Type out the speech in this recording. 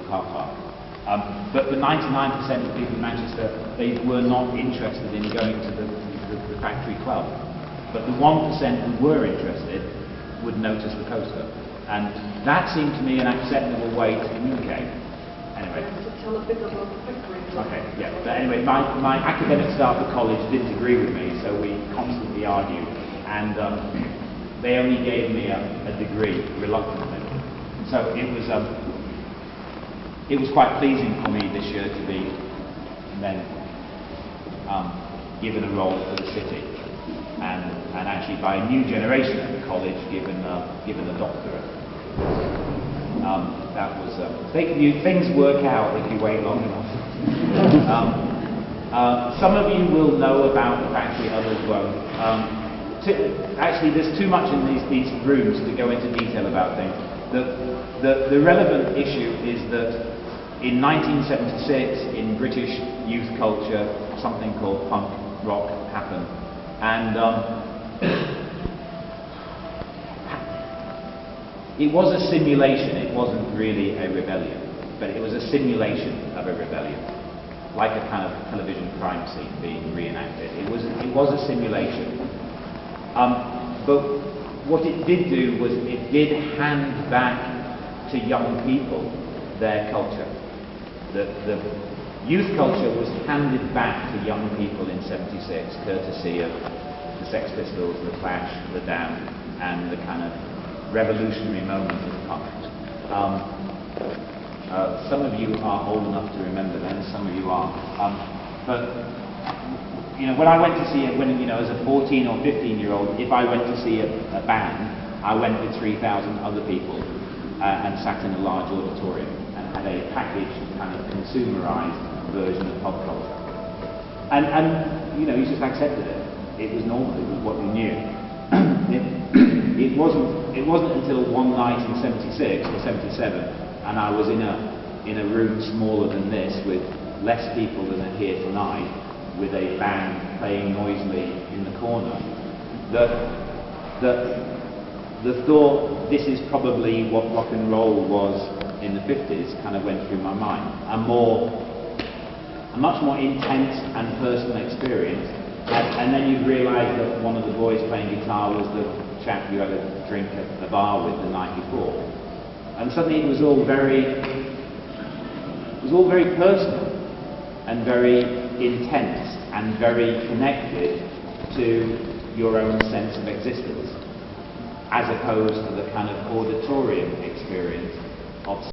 car park. But for 99% of people in Manchester, they were not interested in going to the factory club. But the 1% who were interested would notice the poster. And that seemed to me an acceptable way to communicate. Anyway. Tell a bit about the factory club. Okay, yeah. But anyway, my academic staff at college didn't agree with me, so we constantly argued. And they only gave me a degree, reluctantly. So it was quite pleasing for me this year to be then given a role for the city, and actually by a new generation at the college given a doctorate. That was things work out if you wait long enough. Some of you will know about the factory, others won't. Actually, there's too much in these rooms to go into detail about things. The relevant issue is that in 1976, in British youth culture, something called punk rock happened. And it was a simulation, it wasn't really a rebellion, but it was a simulation of a rebellion, like a kind of television crime scene being reenacted. It was a simulation. But what it did do was it did hand back to young people their culture. The youth culture was handed back to young people in '76, courtesy of the Sex Pistols, the Clash, the Damned, and the kind of revolutionary moment of punk. Some of you are old enough to remember them, some of you aren't. But when I went to see it, as a 14 or 15-year-old, if I went to see a band, I went with 3,000 other people and sat in a large auditorium and had a packaged, kind of consumerized version of pop culture. And you just accepted it. It was normal. It was what you knew. It wasn't until one night in '76 or '77, and I was in a room smaller than this with less people than are here tonight, with a band playing noisily in the corner, that the thought, this is probably what rock and roll was in the 50s, kind of went through my mind. A much more intense and personal experience. And then you realise that one of the boys playing guitar was the chap you had a drink at the bar with the night before. And suddenly it was all very personal and very intense and very connected to your own sense of existence, as opposed to the kind of auditorium experience of